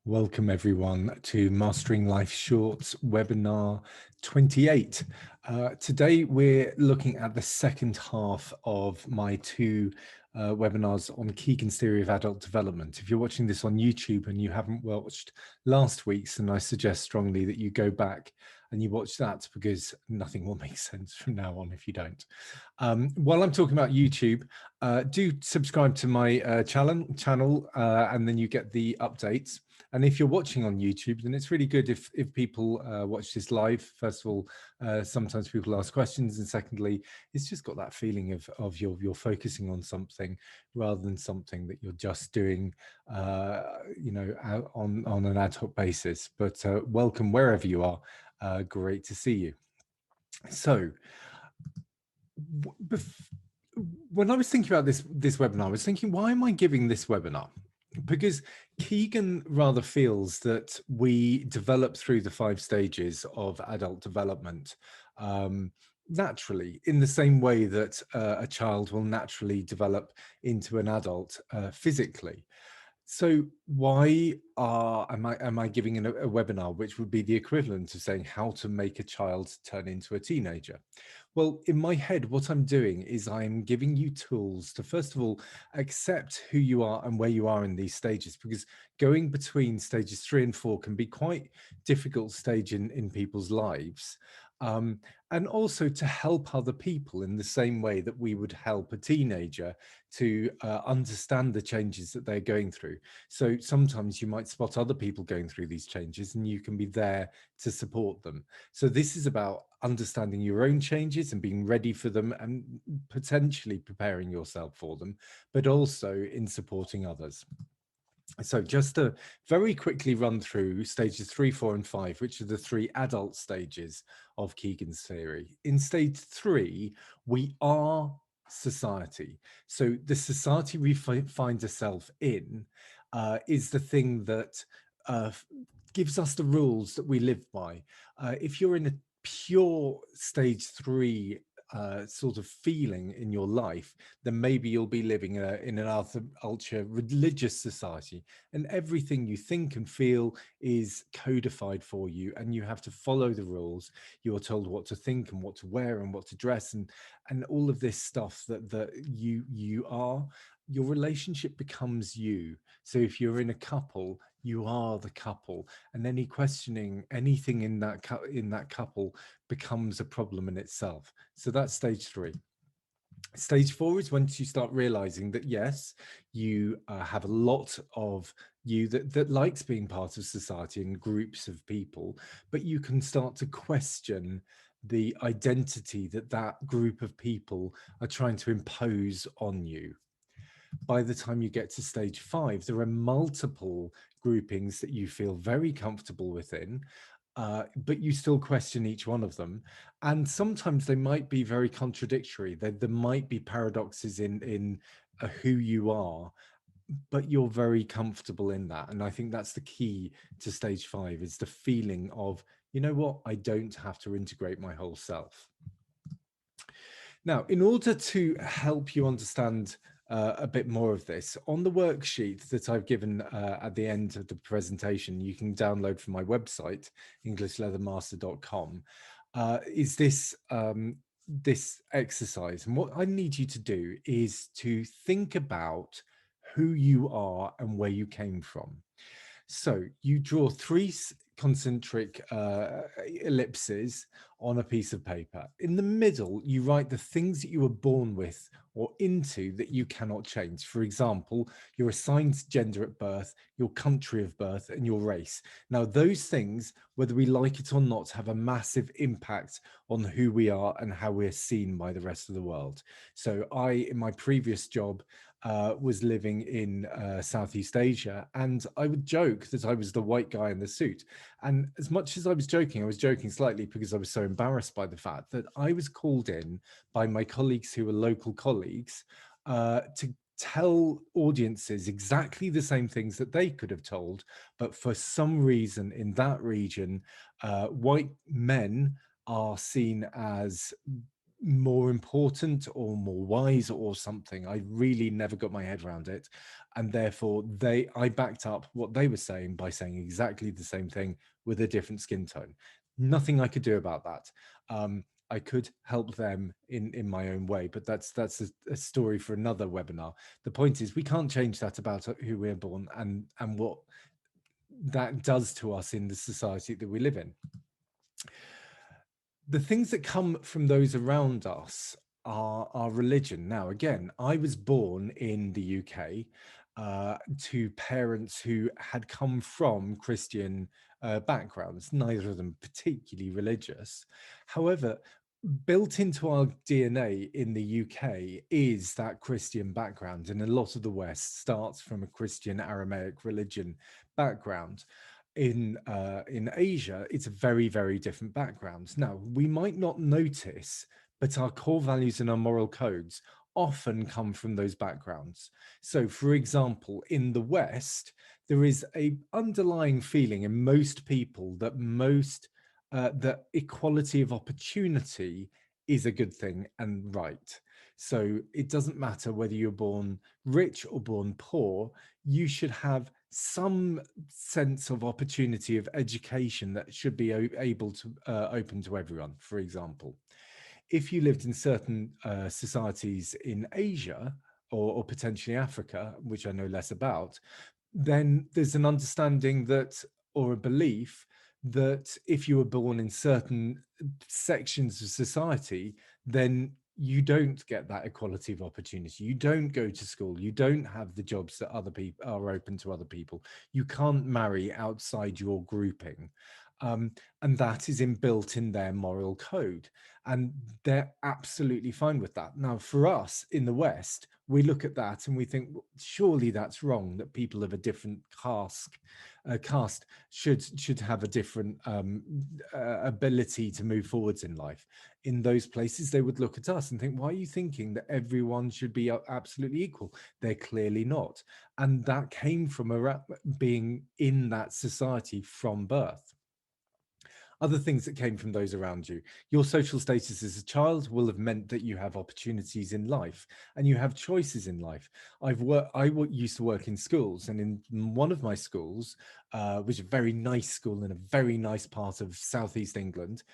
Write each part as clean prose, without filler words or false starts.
Welcome everyone to Mastering Life Shorts webinar 28. Today we're looking at the second half of my two webinars on Kegan's theory of adult development. If you're watching this on YouTube and you haven't watched last week's, then I suggest strongly that you go back and you watch that, because nothing will make sense from now on if you don't. While I'm talking about YouTube, do subscribe to my channel and then you get the updates. And if you're watching on YouTube, then it's really good if people watch this live. First of all, sometimes people ask questions, and secondly, it's just got that feeling of you're focusing on something rather than something that you're just doing, on an ad hoc basis. But welcome wherever you are. Great to see you. So, when I was thinking about this webinar, I was thinking, why am I giving this webinar? Because Kegan rather feels that we develop through the 5 stages of adult development naturally, in the same way that a child will naturally develop into an adult physically. So why am I giving a webinar which would be the equivalent of saying how to make a child turn into a teenager? Well, in my head, what I'm doing is I'm giving you tools to, first of all, accept who you are and where you are in these stages, because going between stages 3 and 4 can be quite difficult stage in people's lives. And also to help other people in the same way that we would help a teenager to understand the changes that they're going through. So sometimes you might spot other people going through these changes and you can be there to support them. So this is about understanding your own changes and being ready for them and potentially preparing yourself for them, but also in supporting others. So just to very quickly run through stages 3, 4, and 5, which are the 3 adult stages of Kegan's theory. In stage 3, we are society. So the society we find ourselves in is the thing that gives us the rules that we live by. If you're in a pure stage 3 sort of feeling in your life, then maybe you'll be living in an ultra religious society, and everything you think and feel is codified for you, and you have to follow the rules. You're told what to think and what to wear and what to dress, and all of this stuff that you are. Your relationship becomes you. So if you're in a couple, you are the couple, and any questioning anything in that couple becomes a problem in itself. So that's stage 3. Stage 4 is once you start realizing that, yes, you have a lot of you that likes being part of society and groups of people, but you can start to question the identity that that group of people are trying to impose on you. By the time you get to stage 5, there are multiple groupings that you feel very comfortable within, but you still question each one of them. And sometimes they might be very contradictory. There might be paradoxes in who you are, but you're very comfortable in that. And I think that's the key to stage 5, is the feeling of, you know what, I don't have to integrate my whole self. Now, in order to help you understand a bit more of this, on the worksheet that I've given at the end of the presentation, you can download from my website, englishleathermaster.com, is this exercise. And what I need you to do is to think about who you are and where you came from. So you draw 3 concentric ellipses on a piece of paper. In the middle, you write the things that you were born with or into that you cannot change. For example, your assigned gender at birth, your country of birth, and your race. Now, those things, whether we like it or not, have a massive impact on who we are and how we're seen by the rest of the world. So in my previous job, was living in Southeast Asia, and I would joke that I was the white guy in the suit. And as much as I was joking slightly because I was so embarrassed by the fact that I was called in by my colleagues who were local colleagues to tell audiences exactly the same things that they could have told, but for some reason in that region, white men are seen as more important or more wise or something. I really never got my head around it. and therefore I backed up what they were saying by saying exactly the same thing with a different skin tone. Nothing I could do about that. I could help them in my own way, but that's a story for another webinar. The point is, we can't change that about who we're born and what that does to us in the society that we live in. The things that come from those around us are our religion. Now, again, I was born in the UK to parents who had come from Christian backgrounds, neither of them particularly religious. However, built into our DNA in the UK is that Christian background, and a lot of the West starts from a Christian Aramaic religion background. In Asia, it's a very, very different background. Now, we might not notice, but our core values and our moral codes often come from those backgrounds. So, for example, in the West, there is a underlying feeling in most people that that equality of opportunity is a good thing and right. So it doesn't matter whether you're born rich or born poor, you should have some sense of opportunity of education that should be able to open to everyone. For example, if you lived in certain societies in Asia or potentially Africa, which I know less about, then there's an understanding that, or a belief that if you were born in certain sections of society, then you don't get that equality of opportunity. You don't go to school. You don't have the jobs that other people are open to other people. You can't marry outside your grouping. Um, and that is inbuilt in their moral code. And they're absolutely fine with that. Now, for us in the West, we look at that and we think, well, surely that's wrong, that people of a different caste should have a different ability to move forwards in life. In those places, they would look at us and think, why are you thinking that everyone should be absolutely equal? They're clearly not. And that came from being in that society from birth. Other things that came from those around you. Your social status as a child will have meant that you have opportunities in life and you have choices in life. I used to work in schools, and in one of my schools, which is a very nice school in a very nice part of southeast England,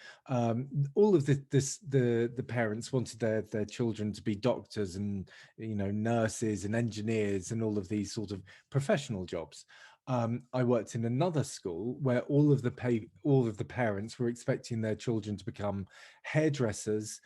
all of the parents wanted their children to be doctors and nurses and engineers and all of these sort of professional jobs. I worked in another school where all of the parents were expecting their children to become hairdressers,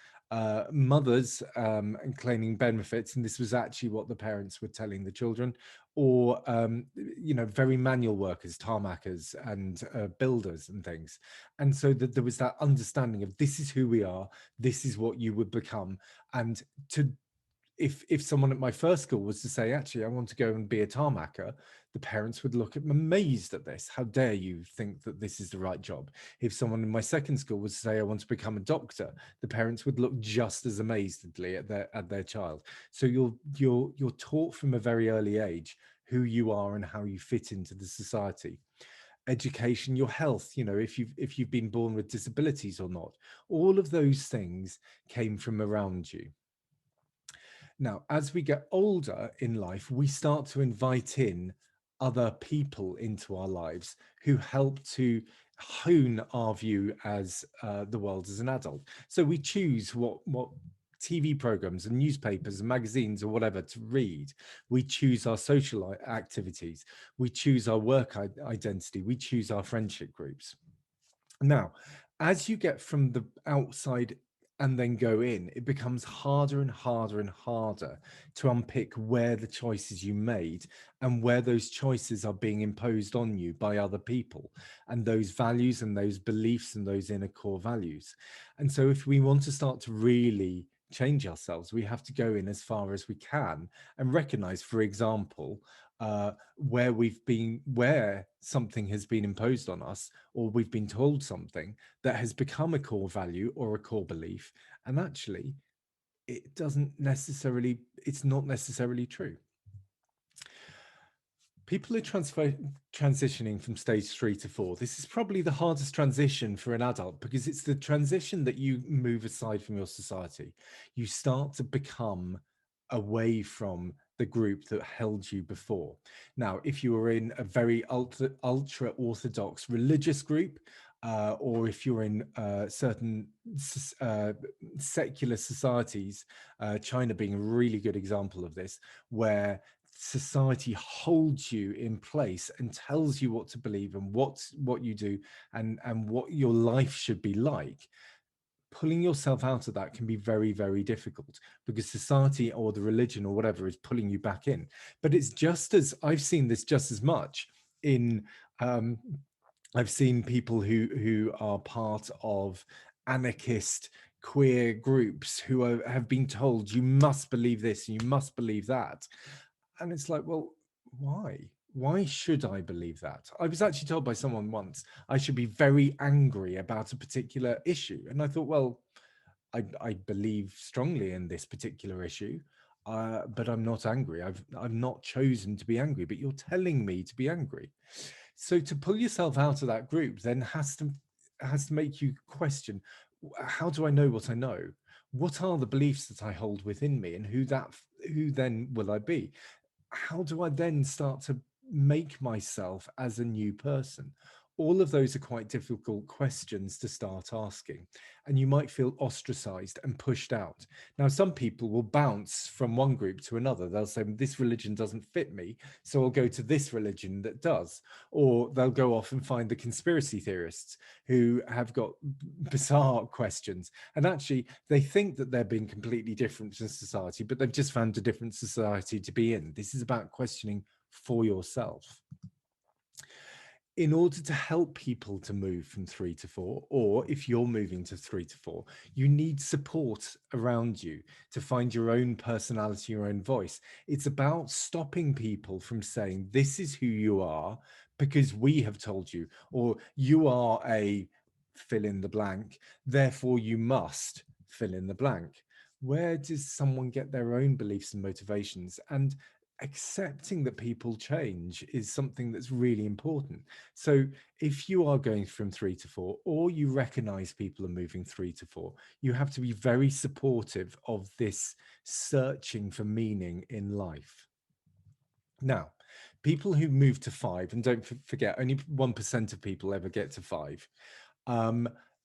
mothers, and claiming benefits, and this was actually what the parents were telling the children, or very manual workers, tarmackers, and builders and things. And so that there was that understanding of, this is who we are, this is what you would become, and to if someone at my first school was to say, actually, I want to go and be a tarmacker, the parents would look at me amazed at this. How dare you think that this is the right job? If someone in my second school was to say, I want to become a doctor, the parents would look just as amazedly at their child. So you're taught from a very early age who you are and how you fit into the society. Education, your health, if you've been born with disabilities or not, all of those things came from around you. Now, as we get older in life, we start to invite in other people into our lives who help to hone our view as the world as an adult. So we choose what TV programs and newspapers and magazines or whatever to read. We choose our social activities. We choose our work identity. We choose our friendship groups. Now, as you get from the outside and then go in, it becomes harder and harder and harder to unpick where the choices you made and where those choices are being imposed on you by other people, and those values and those beliefs and those inner core values. And so if we want to start to really change ourselves, we have to go in as far as we can and recognize, for example, where something has been imposed on us, or we've been told something that has become a core value or a core belief, and actually it's not necessarily true. People are transitioning from stage 3 to 4. This is probably the hardest transition for an adult, because it's the transition that you move aside from your society. You start to become away from the group that held you before. Now, if you were in a very ultra orthodox religious group, or if you're in certain secular societies, China being a really good example of this, where society holds you in place and tells you what to believe and what you do and what your life should be like. Pulling yourself out of that can be very, very difficult because society or the religion or whatever is pulling you back in. But it's just as I've seen this just as much in I've seen people who are part of anarchist queer groups who have been told you must believe this and you must believe that. And it's like, well, why? Why should I believe that? I was actually told by someone once I should be very angry about a particular issue. And I thought, well, I believe strongly in this particular issue, but I'm not angry. I've not chosen to be angry, but you're telling me to be angry. So to pull yourself out of that group then has to make you question, how do I know what I know? What are the beliefs that I hold within me, and who then will I be? How do I then start to make myself as a new person? All of those are quite difficult questions to start asking, and you might feel ostracized and pushed out. Now, some people will bounce from one group to another. They'll say, this religion doesn't fit me, so I'll go to this religion that does. Or they'll go off and find the conspiracy theorists who have got bizarre questions. And actually, they think that they're being completely different to society, but they've just found a different society to be in. This is about questioning for yourself. In order to help people to move from 3 to 4, or if you're moving to 3 to 4, you need support around you to find your own personality, your own voice. It's about stopping people from saying, this is who you are because we have told you, or you are a fill in the blank, therefore you must fill in the blank. Where does someone get their own beliefs and motivations? And accepting that people change is something that's really important. So if you are going from 3 to 4, or you recognize people are moving 3 to 4, you have to be very supportive of this searching for meaning in life. Now, people who move to 5, and don't forget, only 1% of people ever get to 5,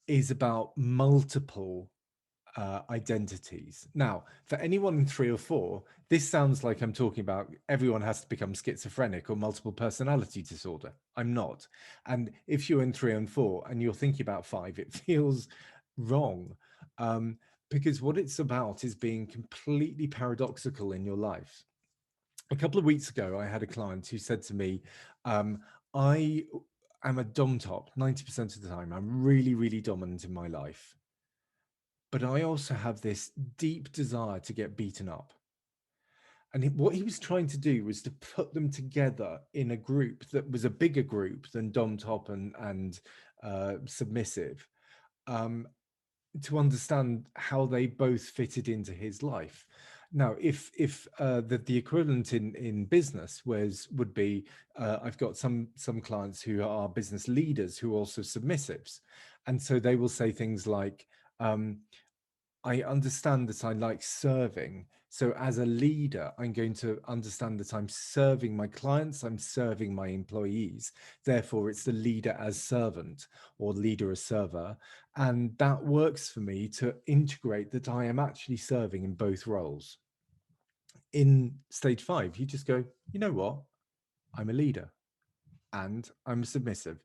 is about multiple identities. Now, for anyone in 3 or 4, this sounds like I'm talking about everyone has to become schizophrenic or multiple personality disorder. I'm not. And if you're in 3 and 4 and you're thinking about 5, it feels wrong, because what it's about is being completely paradoxical in your life. A couple of weeks ago, I had a client who said to me, I am a dom top 90% of the time. I'm really, really dominant in my life. But I also have this deep desire to get beaten up. And what he was trying to do was to put them together in a group that was a bigger group than Dom Top and Submissive, to understand how they both fitted into his life. Now, if the equivalent in business would be, I've got some clients who are business leaders who are also submissives, and so they will say things like, I understand that I like serving. So as a leader, I'm going to understand that I'm serving my clients, I'm serving my employees. Therefore, it's the leader as servant or leader as server. And that works for me to integrate that I am actually serving in both roles. In stage 5, you just go, you know what? I'm a leader and I'm submissive.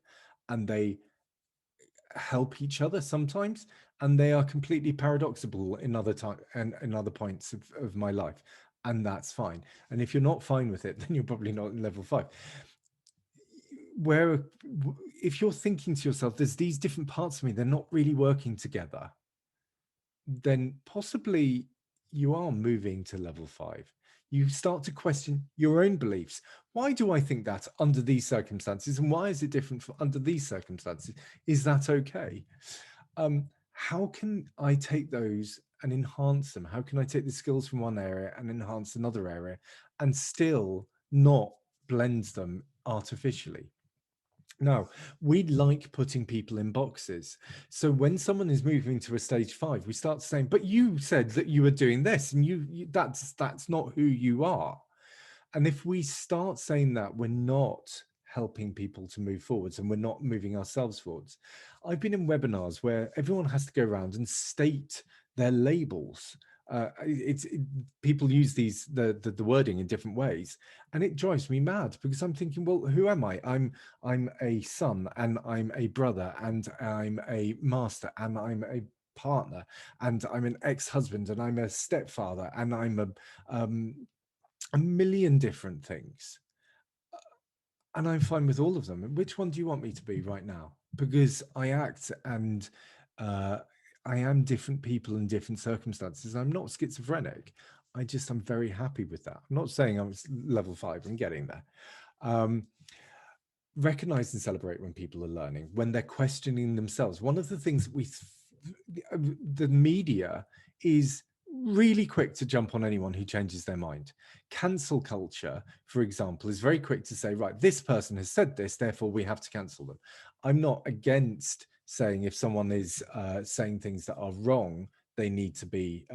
And they help each other sometimes, and they are completely paradoxical in other time and in other points of my life, and that's fine. And if you're not fine with it, then you're probably not in level 5. Where if you're thinking to yourself, there's these different parts of me, they're not really working together, then possibly you are moving to level 5. You start to question your own beliefs. Why do I think that under these circumstances? And why is it different for under these circumstances? Is that okay? How can I take those and enhance them? How can I take the skills from one area and enhance another area and still not blend them artificially? Now, we like putting people in boxes. So when someone is moving to a stage 5, we start saying, but you said that you were doing this and that's not who you are. And if we start saying that, we're not helping people to move forwards and we're not moving ourselves forwards. I've been in webinars where everyone has to go around and state their labels. People use the wording in different ways, and it drives me mad because I'm thinking, well, who am I? I'm a son, and I'm a brother, and I'm a master, and I'm a partner, and I'm an ex-husband, and I'm a stepfather, and I'm a million different things, and I'm fine with all of them. And which one do you want me to be right now? Because I act and uh, I am different people in different circumstances. I'm not schizophrenic. I'm very happy with that. I'm not saying I'm level 5. I'm getting there. Um, Recognize and celebrate when people are learning, when they're questioning themselves. One of the things that the media is really quick to jump on anyone who changes their mind. Cancel culture, for example, is very quick to say, right, this person has said this, therefore we have to cancel them. I'm not against saying if someone is saying things that are wrong, they need to be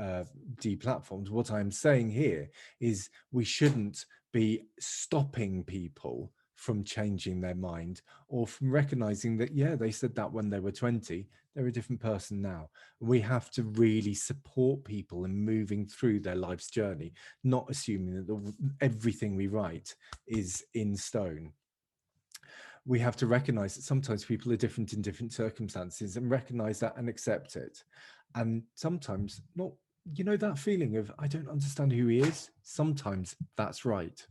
deplatformed. What I'm saying here is we shouldn't be stopping people from changing their mind or from recognizing that, yeah, they said that when they were 20, they're a different person now. We have to really support people in moving through their life's journey, not assuming that everything we write is in stone. We have to recognize that sometimes people are different in different circumstances and recognize that and accept it. And sometimes not, that feeling of, I don't understand who he is. Sometimes that's right.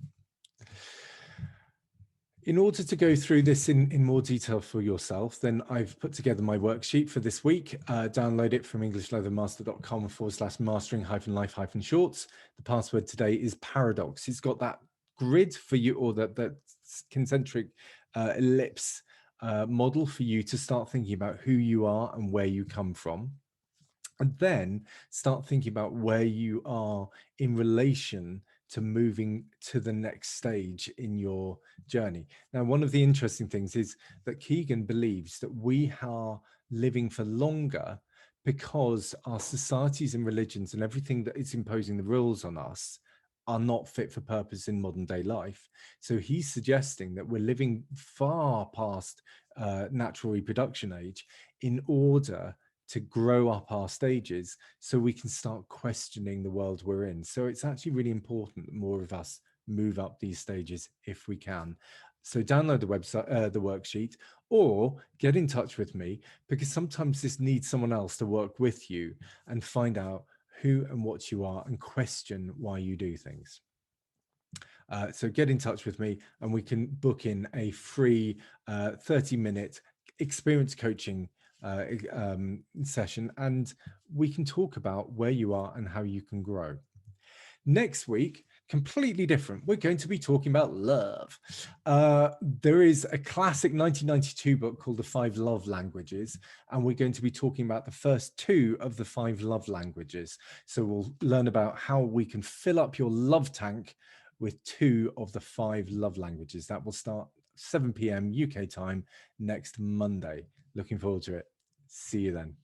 In order to go through this in more detail for yourself, then I've put together my worksheet for this week. Download it from englishleathermaster.com/mastering-life-shorts. The password today is paradox. It's got that grid for you, or that concentric ellipse model for you to start thinking about who you are and where you come from. And then start thinking about where you are in relation to moving to the next stage in your journey. Now, one of the interesting things is that Kegan believes that we are living for longer because our societies and religions and everything that is imposing the rules on us are not fit for purpose in modern day life. So he's suggesting that we're living far past natural reproduction age in order to grow up our stages so we can start questioning the world we're in. So it's actually really important that more of us move up these stages if we can. So download the website, the worksheet, or get in touch with me, because sometimes this needs someone else to work with you and find out who and what you are and question why you do things. So get in touch with me and we can book in a free 30-minute experience coaching session, and we can talk about where you are and how you can grow. Next week, completely different. We're going to be talking about love. There is a classic 1992 book called The 5 Love Languages, and we're going to be talking about the first 2 of the 5 love languages. So we'll learn about how we can fill up your love tank with 2 of the 5 love languages. That will start 7 p.m. UK time next Monday. Looking forward to it. See you then.